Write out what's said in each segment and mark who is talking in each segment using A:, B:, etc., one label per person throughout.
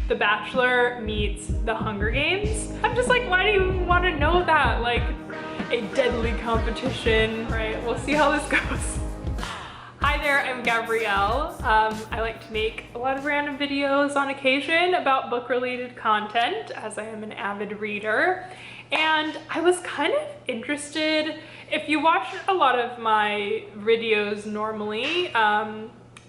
A: The Bachelor meets The Hunger Games. I'm just like, why do you want to know that? Like, a deadly competition, right? We'll see how this goes. Hi there, I'm Gabrielle. I like to make a lot of random videos on occasion about book-related content, as I am an avid reader. And I was kind of interested, if you watch a lot of my videos normally,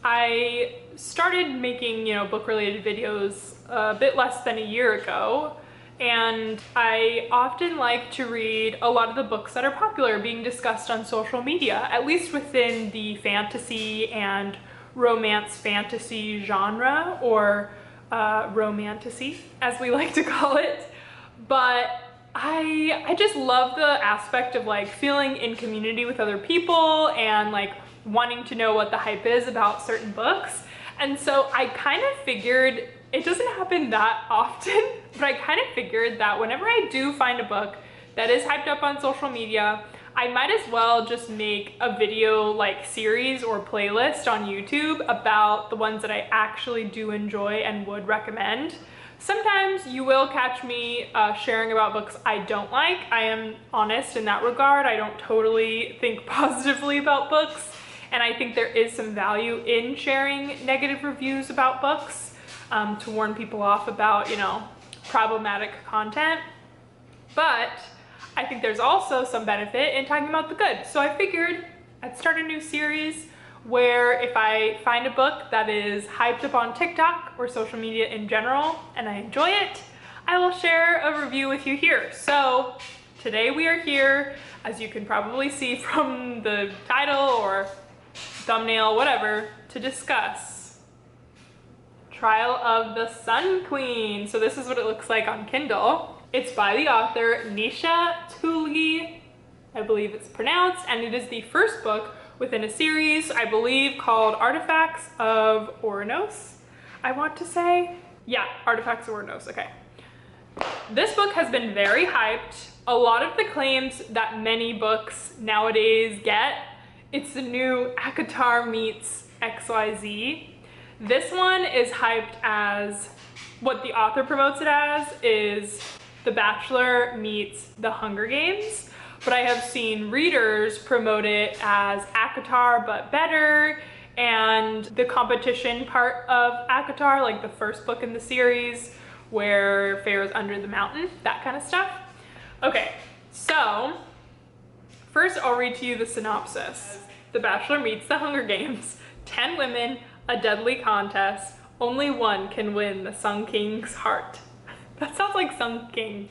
A: I started making, book-related videos a bit less than a year ago. And I often like to read a lot of the books that are popular being discussed on social media, at least within the fantasy and romance fantasy genre, or romantasy, as we like to call it. But I just love the aspect of like feeling in community with other people and like wanting to know what the hype is about certain books. And so I kind of figured, it doesn't happen that often, but I kind of figured that whenever I do find a book that is hyped up on social media, I might as well just make a video like series or playlist on YouTube about the ones that I actually do enjoy and would recommend. Sometimes you will catch me sharing about books I don't like. I am honest in that regard. I don't totally think positively about books, and I think there is some value in sharing negative reviews about books to warn people off about, problematic content. But I think there's also some benefit in talking about the good. So I figured I'd start a new series where if I find a book that is hyped up on TikTok or social media in general and I enjoy it, I will share a review with you here. So today we are here, as you can probably see from the title or thumbnail, whatever, to discuss Trial of the Sun Queen. So this is what it looks like on Kindle. It's by the author Nisha Tuli, I believe it's pronounced, and it is the first book within a series, I believe, called Artifacts of Oranos, I want to say. Yeah, Artifacts of Oranos, okay. This book has been very hyped. A lot of the claims that many books nowadays get, it's the new ACOTAR meets XYZ. This one is hyped as, what the author promotes it as is The Bachelor meets The Hunger Games. But I have seen readers promote it as ACOTAR but better, and the competition part of ACOTAR, like the first book in the series where Pharaoh's under the mountain, that kind of stuff. Okay, so first I'll read to you the synopsis. The Bachelor meets The Hunger Games. 10 women, a deadly contest. Only one can win the Sun King's heart. That sounds like Sun King.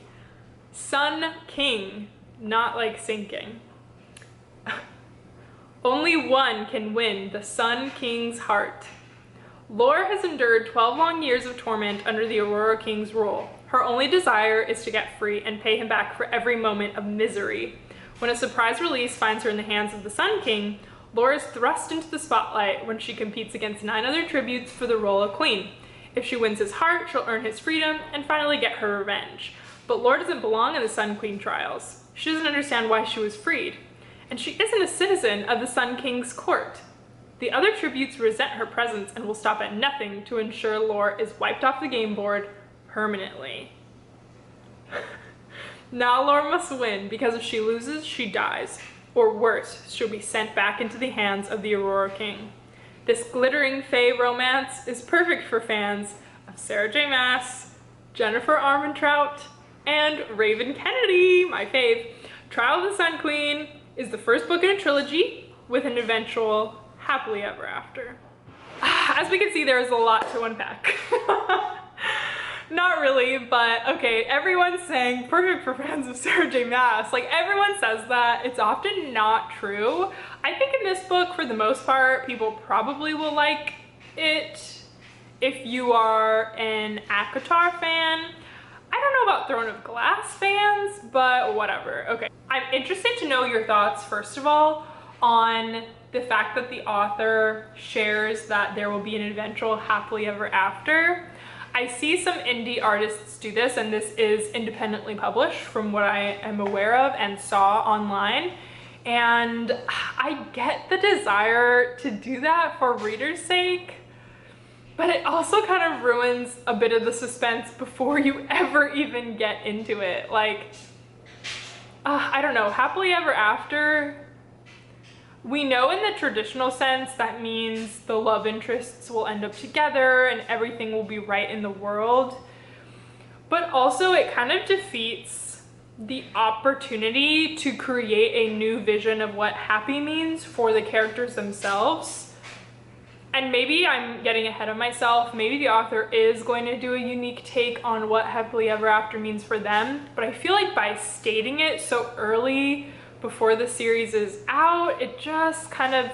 A: Sun King. Not like sinking. Only one can win the Sun King's heart. Laura has endured 12 long years of torment under the Aurora King's rule. Her only desire is to get free and pay him back for every moment of misery. When a surprise release finds her in the hands of the Sun King, Laura is thrust into the spotlight when she competes against 9 other tributes for the role of queen. If she wins his heart, she'll earn his freedom and finally get her revenge. But Laura doesn't belong in the Sun Queen trials. She doesn't understand why she was freed, and she isn't a citizen of the Sun King's court. The other tributes resent her presence and will stop at nothing to ensure Laura is wiped off the game board permanently. Now Laura must win, because if she loses, she dies. Or worse, she'll be sent back into the hands of the Aurora King. This glittering fae romance is perfect for fans of Sarah J. Maas, Jennifer Armentrout, and Raven Kennedy, my fave. Trial of the Sun Queen is the first book in a trilogy with an eventual happily ever after. As we can see, there is a lot to unpack. Not really, but okay, everyone's saying perfect for fans of Sarah J. Maas. Like, everyone says that. It's often not true. I think in this book, for the most part, people probably will like it if you are an ACOTAR fan. I don't know about Throne of Glass fans, but whatever. Okay, I'm interested to know your thoughts, first of all, on the fact that the author shares that there will be an eventual happily ever after. I see some indie artists do this, and this is independently published from what I am aware of and saw online. And I get the desire to do that for readers' sake, but it also kind of ruins a bit of the suspense before you ever even get into it. Like, I don't know, happily ever after, we know in the traditional sense that means the love interests will end up together and everything will be right in the world. But also it kind of defeats the opportunity to create a new vision of what happy means for the characters themselves. And maybe I'm getting ahead of myself. Maybe the author is going to do a unique take on what happily ever after means for them. But I feel like by stating it so early before the series is out, it just kind of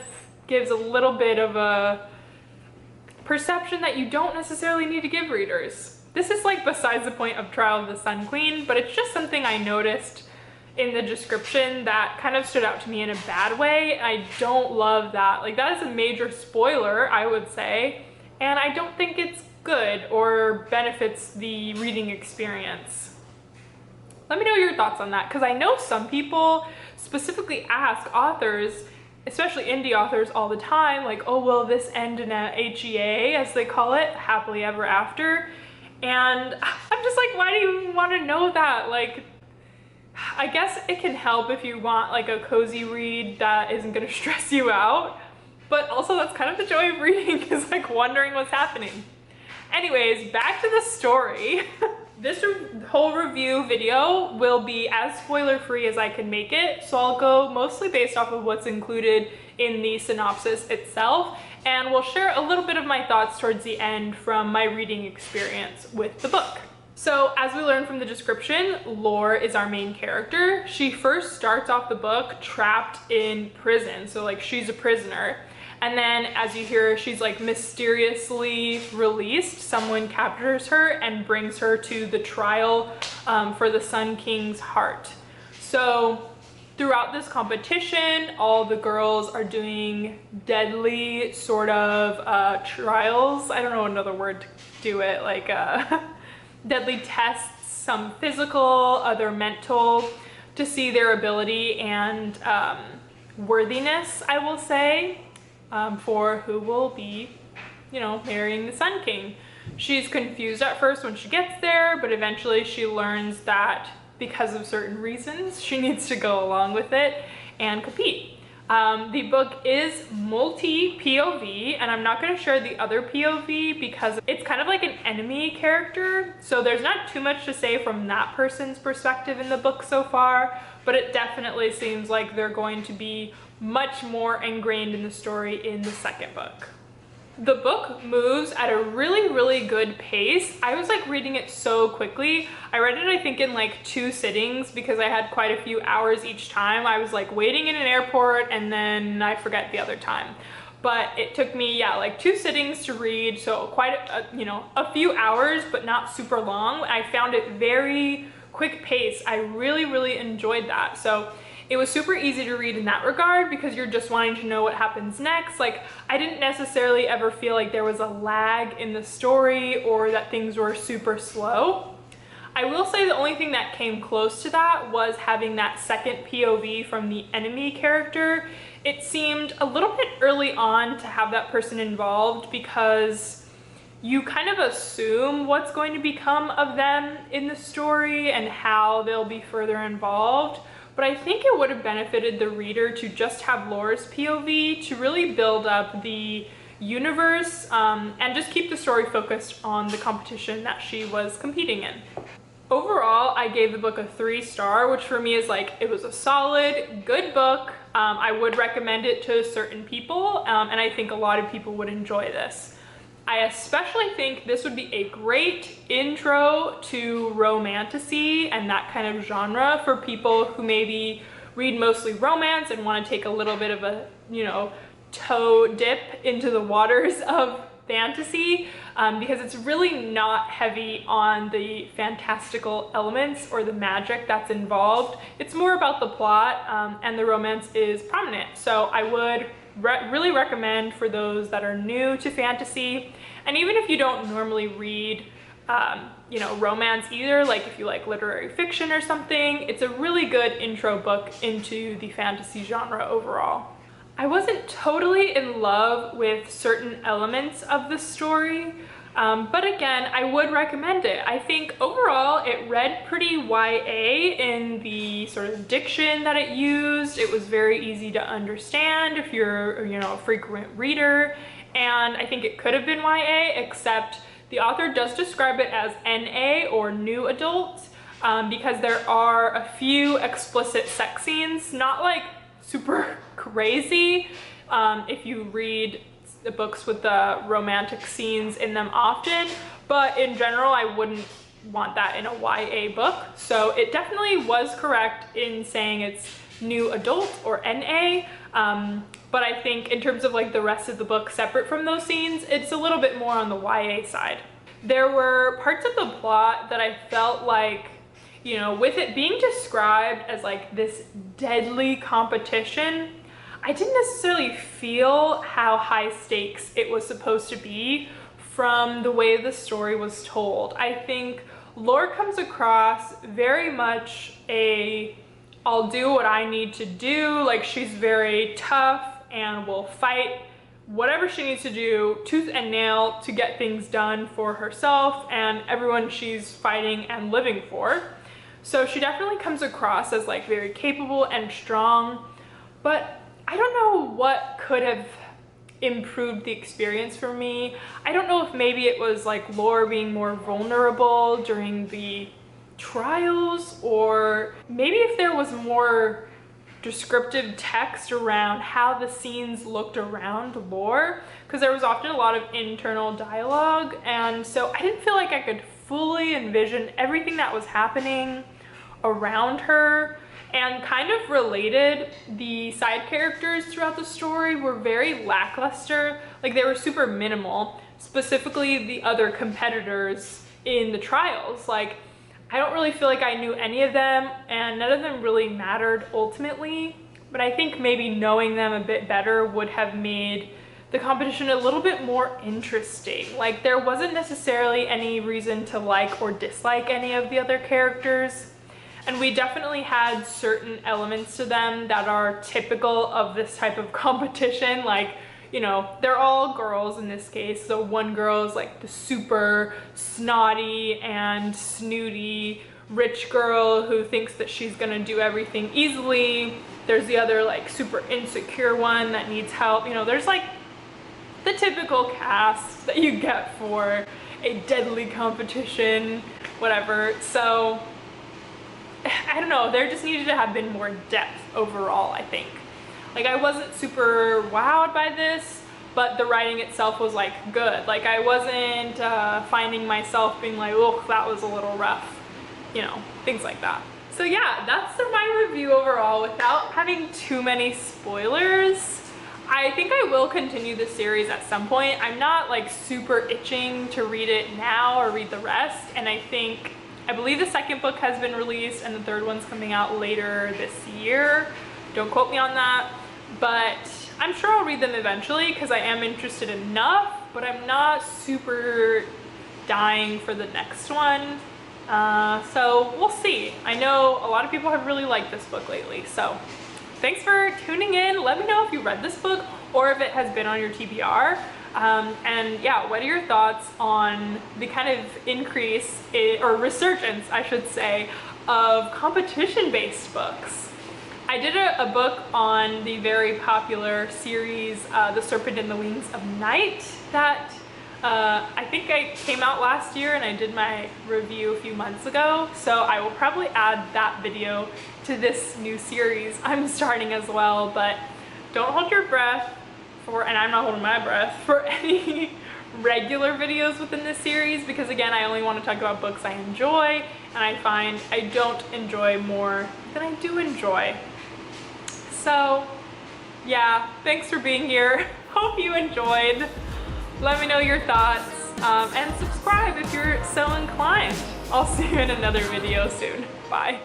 A: gives a little bit of a perception that you don't necessarily need to give readers. This is like besides the point of Trial of the Sun Queen, but it's just something I noticed in the description that kind of stood out to me in a bad way. I don't love that. Like, that is a major spoiler, I would say, and I don't think it's good or benefits the reading experience. Let me know your thoughts on that, because I know some people specifically ask authors, especially indie authors, all the time, like, oh, will this end in a HEA, as they call it, happily ever after? And I'm just like, why do you want to know that? Like, I guess it can help if you want like a cozy read that isn't going to stress you out, but also that's kind of the joy of reading, is like wondering what's happening. Anyways, back to the story. This whole review video will be as spoiler free as I can make it, so I'll go mostly based off of what's included in the synopsis itself, and we'll share a little bit of my thoughts towards the end from my reading experience with the book. So as we learned from the description, Lore is our main character. She first starts off the book trapped in prison, so like she's a prisoner. And then as you hear, she's like mysteriously released. Someone captures her and brings her to the trial for the Sun King's heart. So throughout this competition, all the girls are doing deadly sort of trials. I don't know another word to do it, like deadly tests, some physical, other mental, to see their ability and worthiness, I will say, for who will be, you know, marrying the Sun King. She's confused at first when she gets there, but eventually she learns that because of certain reasons, she needs to go along with it and compete. The book is multi-POV, and I'm not going to share the other POV because it's kind of like an enemy character, so there's not too much to say from that person's perspective in the book so far, but it definitely seems like they're going to be much more ingrained in the story in the second book. The book moves at a really, really good pace. I was like reading it so quickly. I read it, I think, in like 2 sittings because I had quite a few hours each time. I was like waiting in an airport and then I forget the other time. But it took me, yeah, like 2 sittings to read, so quite a few hours, but not super long. I found it very quick pace. I really, really enjoyed that. So it was super easy to read in that regard because you're just wanting to know what happens next. Like, I didn't necessarily ever feel like there was a lag in the story or that things were super slow. I will say the only thing that came close to that was having that second POV from the enemy character. It seemed a little bit early on to have that person involved because you kind of assume what's going to become of them in the story and how they'll be further involved. But I think it would have benefited the reader to just have Lore's POV to really build up the universe and just keep the story focused on the competition that she was competing in. Overall, I gave the book a 3-star, which for me is like, it was a solid, good book. I would recommend it to certain people, and I think a lot of people would enjoy this. I especially think this would be a great intro to romantasy and that kind of genre for people who maybe read mostly romance and want to take a little bit of a, toe dip into the waters of fantasy, because it's really not heavy on the fantastical elements or the magic that's involved. It's more about the plot, and the romance is prominent. So I would really recommend for those that are new to fantasy, and even if you don't normally read romance either, like if you like literary fiction or something, it's a really good intro book into the fantasy genre overall. I wasn't totally in love with certain elements of the story, but again, I would recommend it. I think overall it read pretty YA in the sort of diction that it used. It was very easy to understand if you're, you know, a frequent reader, and I think it could have been YA, except the author does describe it as NA or new adult, because there are a few explicit sex scenes, not like super crazy if you read the books with the romantic scenes in them often, but in general I wouldn't want that in a YA book. So it definitely was correct in saying it's new adult or NA, but I think in terms of like the rest of the book separate from those scenes, it's a little bit more on the YA side. There were parts of the plot that I felt like, you know, with it being described as like this deadly competition, I didn't necessarily feel how high stakes it was supposed to be from the way the story was told. I think Lore comes across very much I'll do what I need to do, like she's very tough and will fight whatever she needs to do tooth and nail to get things done for herself and everyone she's fighting and living for. So she definitely comes across as like very capable and strong, but I don't know what could have improved the experience for me. I don't know if maybe it was like Lore being more vulnerable during the trials, or maybe if there was more descriptive text around how the scenes looked around Lore, because there was often a lot of internal dialogue, and so I didn't feel like I could fully envision everything that was happening around her. And kind of related, the side characters throughout the story were very lackluster. Like they were super minimal, specifically the other competitors in the trials. Like I don't really feel like I knew any of them, and none of them really mattered ultimately, but I think maybe knowing them a bit better would have made the competition a little bit more interesting. Like there wasn't necessarily any reason to like or dislike any of the other characters. And we definitely had certain elements to them that are typical of this type of competition. Like, you know, they're all girls in this case. So one girl is like the super snotty and snooty rich girl who thinks that she's gonna do everything easily. There's the other like super insecure one that needs help. You know, there's like the typical cast that you get for a deadly competition, whatever. So I don't know, there just needed to have been more depth overall, I think. Like I wasn't super wowed by this, but the writing itself was like good. Like I wasn't finding myself being like, oh, that was a little rough, you know, things like that. So yeah, that's my review overall without having too many spoilers. I think I will continue the series at some point. I'm not like super itching to read it now or read the rest, and I believe the second book has been released and the third one's coming out later this year. Don't quote me on that, but I'm sure I'll read them eventually because I am interested enough, but I'm not super dying for the next one. So we'll see. I know a lot of people have really liked this book lately, so thanks for tuning in. Let me know if you read this book or if it has been on your TBR. And yeah, what are your thoughts on the kind of increase or resurgence, I should say, of competition-based books? I did a book on the very popular series, The Serpent and the Wings of Night, that I think I came out last year, and I did my review a few months ago. So I will probably add that video to this new series I'm starting as well, but don't hold your breath and I'm not holding my breath for any regular videos within this series, because again, I only want to talk about books I enjoy, and I find I don't enjoy more than I do enjoy. So yeah, thanks for being here. Hope you enjoyed. Let me know your thoughts, and subscribe if you're so inclined. I'll see you in another video soon. Bye.